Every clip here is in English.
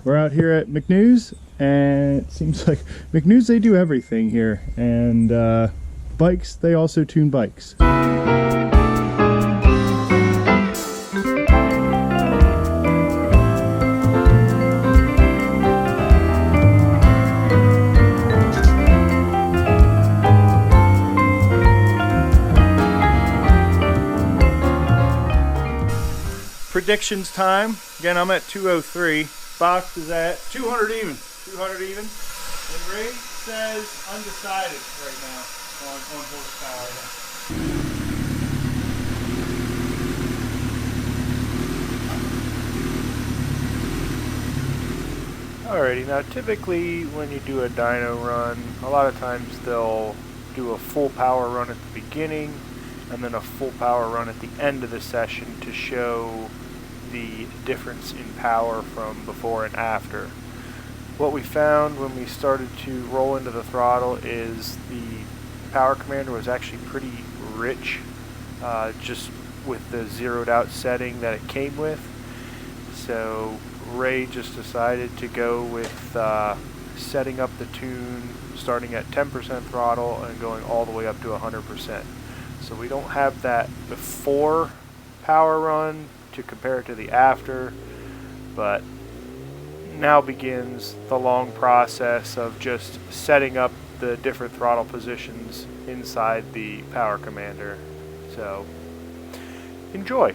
We're out here at McNews, and it seems like McNews, they do everything here. And bikes, they also tune bikes. Predictions time. Again, I'm at 203. Box is at 200 even. 200 even. And Ray says undecided right now on horsepower. Alrighty, now typically when you do a dyno run, a lot of times they'll do a full power run at the beginning and then a full power run at the end of the session to show the difference in power from before and after. What we found when we started to roll into the throttle is the power commander was actually pretty rich, just with the zeroed out setting that it came with. So Ray just decided to go with setting up the tune starting at 10% throttle and going all the way up to 100%. So we don't have that before power run to compare it to the after, but now begins the long process of just setting up the different throttle positions inside the power commander. So enjoy.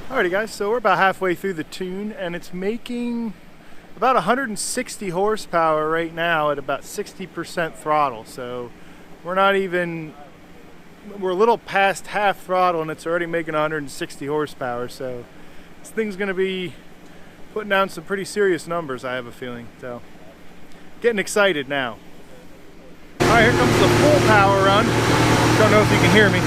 Alrighty guys, so we're about halfway through the tune and it's making about 160 horsepower right now at about 60% throttle. So we're a little past half throttle and it's already making 160 horsepower. So this thing's gonna be putting down some pretty serious numbers, I have a feeling. So getting excited now. Alright, here comes the full power run. Don't know if you can hear me.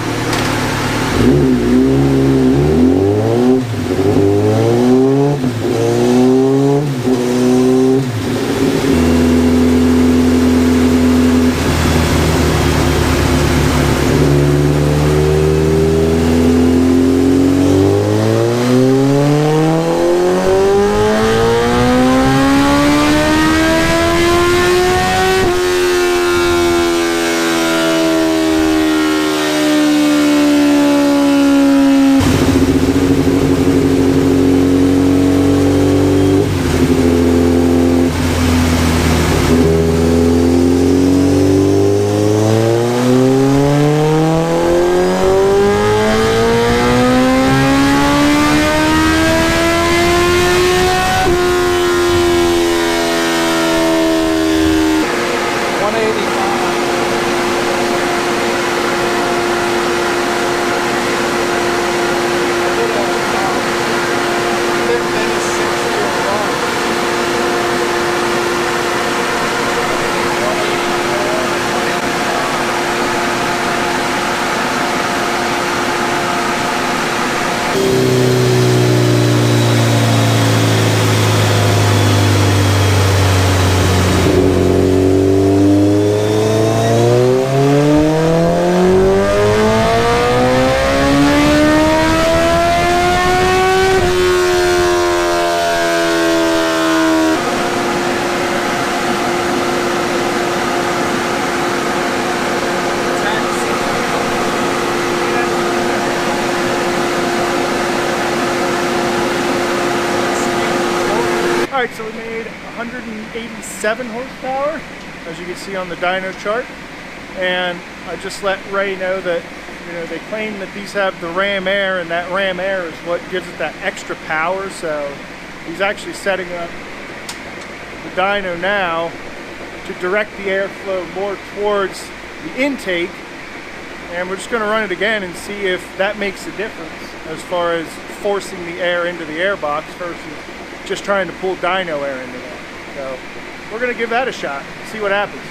Alright, so we made 187 horsepower, as you can see on the dyno chart. And I just let Ray know that You know, they claim that these have the ram air, and that ram air is what gives it that extra power. So he's actually setting up the dyno now to direct the airflow more towards the intake, and we're just going to run it again and see if that makes a difference as far as forcing the air into the air box versus just trying to pull dyno air into that. So we're going to give that a shot and see what happens.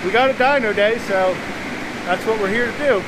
We got a dyno day, so that's what we're here to do.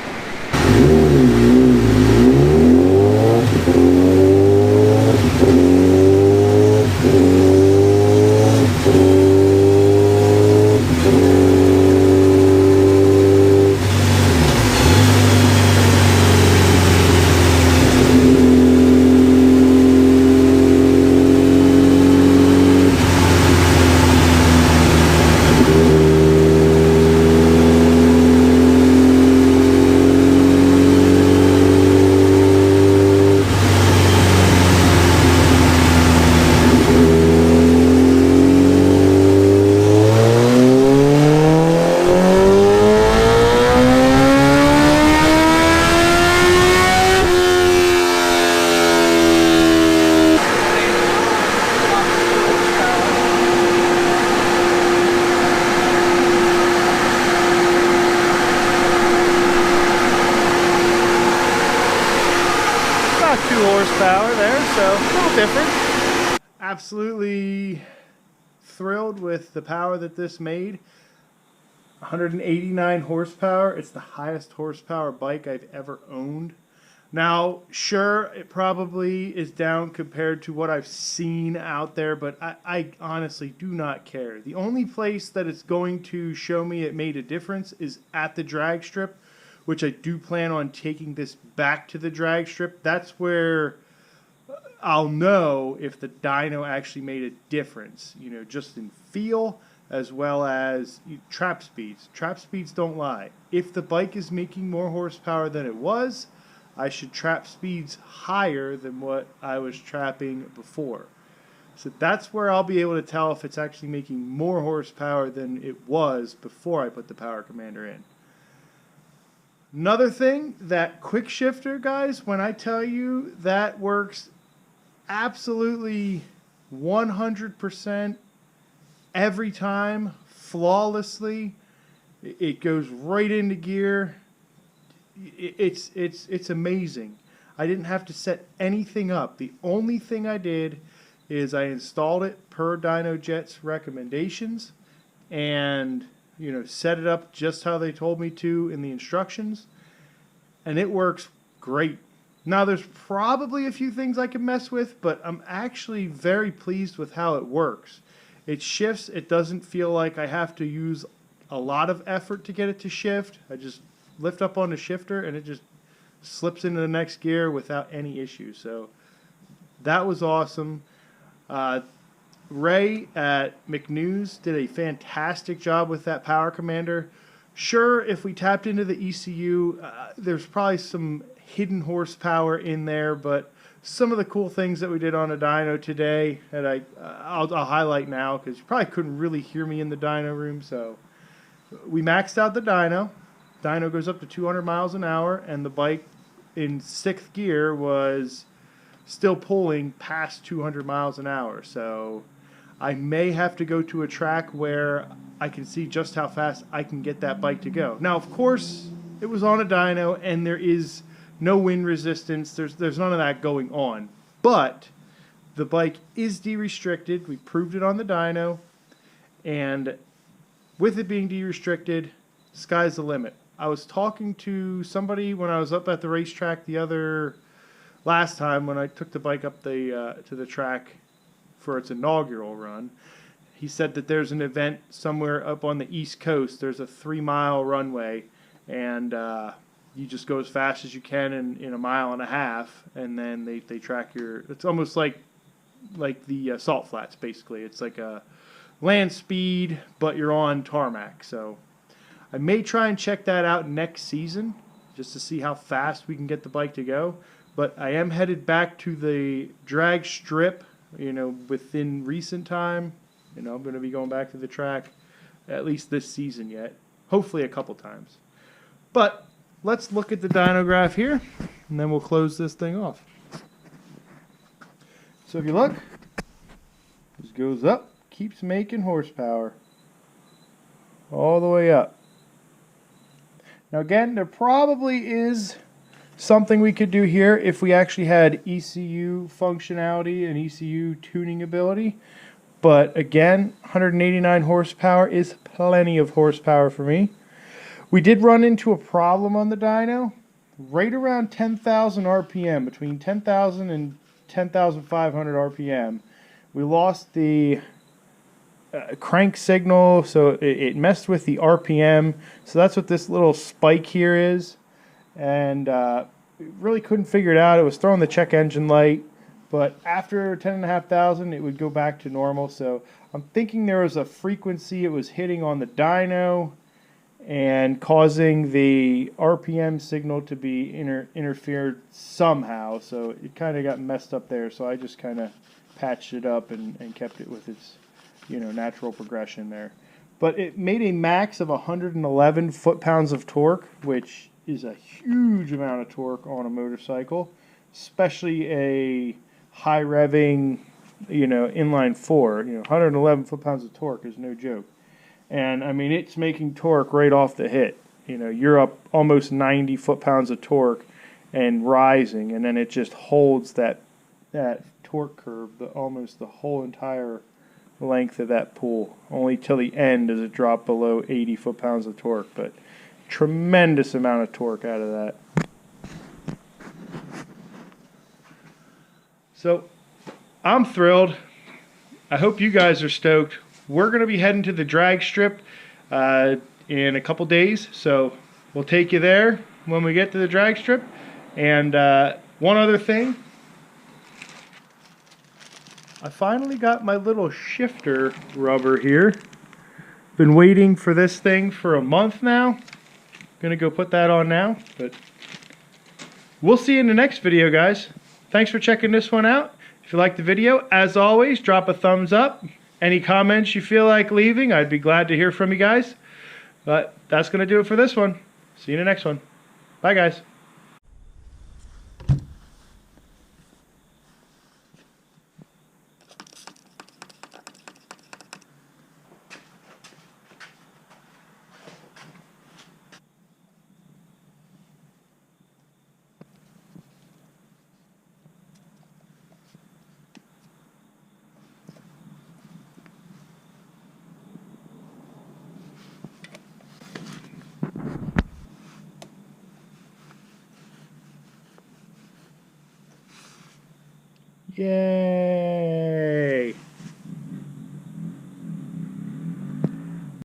About 2 horsepower there, so a little different. Absolutely thrilled with the power that this made. 189 horsepower. It's the highest horsepower bike I've ever owned. Now, sure, it probably is down compared to what I've seen out there, but I honestly do not care. The only place that it's going to show me it made a difference is at the drag strip, which I do plan on taking this back to the drag strip. That's where I'll know if the dyno actually made a difference, you know, just in feel as well as trap speeds. Trap speeds don't lie. If the bike is making more horsepower than it was, I should trap speeds higher than what I was trapping before. So that's where I'll be able to tell if it's actually making more horsepower than it was before I put the power commander in. Another thing, that quick shifter, guys, when I tell you that works absolutely 100% every time, flawlessly. It goes right into gear. It's amazing. I didn't have to set anything up. The only thing I did is I installed it per DynoJet's recommendations and, you know, set it up just how they told me to in the instructions, and it works great. Now, there's probably a few things I can mess with, but I'm actually very pleased with how it works. It shifts. It doesn't feel like I have to use a lot of effort to get it to shift. I just lift up on the shifter and it just slips into the next gear without any issue. So that was awesome. Ray at McNews did a fantastic job with that power commander. Sure, if we tapped into the ECU, there's probably some hidden horsepower in there, but some of the cool things that we did on a dyno today that I'll highlight now, because you probably couldn't really hear me in the dyno room. So we maxed out the dyno. Dyno goes up to 200 miles an hour, and the bike in 6th gear was still pulling past 200 miles an hour. So I may have to go to a track where I can see just how fast I can get that bike to go. Now, of course, it was on a dyno, and there is no wind resistance. There's none of that going on. But the bike is de-restricted. We proved it on the dyno. And with it being de-restricted, sky's the limit. I was talking to somebody when I was up at the racetrack last time when I took the bike up to the track for its inaugural run. He said that there's an event somewhere up on the East Coast. There's a 3-mile runway, and you just go as fast as you can in a mile and a half, and then they track your. It's almost like the salt flats, basically. It's like a land speed, but you're on tarmac. So I may try and check that out next season just to see how fast we can get the bike to go. But I am headed back to the drag strip, you know, within recent time. You know, I'm going to be going back to the track at least this season yet. Hopefully a couple times. But let's look at the dyno graph here, and then we'll close this thing off. So if you look, this goes up, keeps making horsepower all the way up. Now again, there probably is something we could do here if we actually had ECU functionality and ECU tuning ability. But again, 189 horsepower is plenty of horsepower for me. We did run into a problem on the dyno right around 10,000 RPM, between 10,000 and 10,500 RPM. We lost the crank signal, so it messed with the RPM. So that's what this little spike here is. And really couldn't figure it out. It was throwing the check engine light. But after 10,500, it would go back to normal. So I'm thinking there was a frequency it was hitting on the dyno and causing the RPM signal to be interfered somehow. So it kind of got messed up there. So I just kind of patched it up and kept it with its, you know, natural progression there. But it made a max of 111 foot-pounds of torque, which is a huge amount of torque on a motorcycle, especially a high revving, you know, inline four. You know, 111 foot-pounds of torque is no joke. And I mean, it's making torque right off the hit. You know, you're up almost 90 foot-pounds of torque and rising, and then it just holds that torque curve almost the whole entire length of that pull. Only till the end does it drop below 80 foot-pounds of torque, but tremendous amount of torque out of that. So I'm thrilled. I hope you guys are stoked. We're going to be heading to the drag strip in a couple days, so we'll take you there when we get to the drag strip. And one other thing, I finally got my little shifter rubber here. Been waiting for this thing for a month now. Gonna go put that on now, but we'll see you in the next video, guys. Thanks for checking this one out. If you liked the video, as always, drop a thumbs up. Any comments you feel like leaving, I'd be glad to hear from you guys. But that's gonna do it for this one. See you in the next one. Bye, guys. Yay.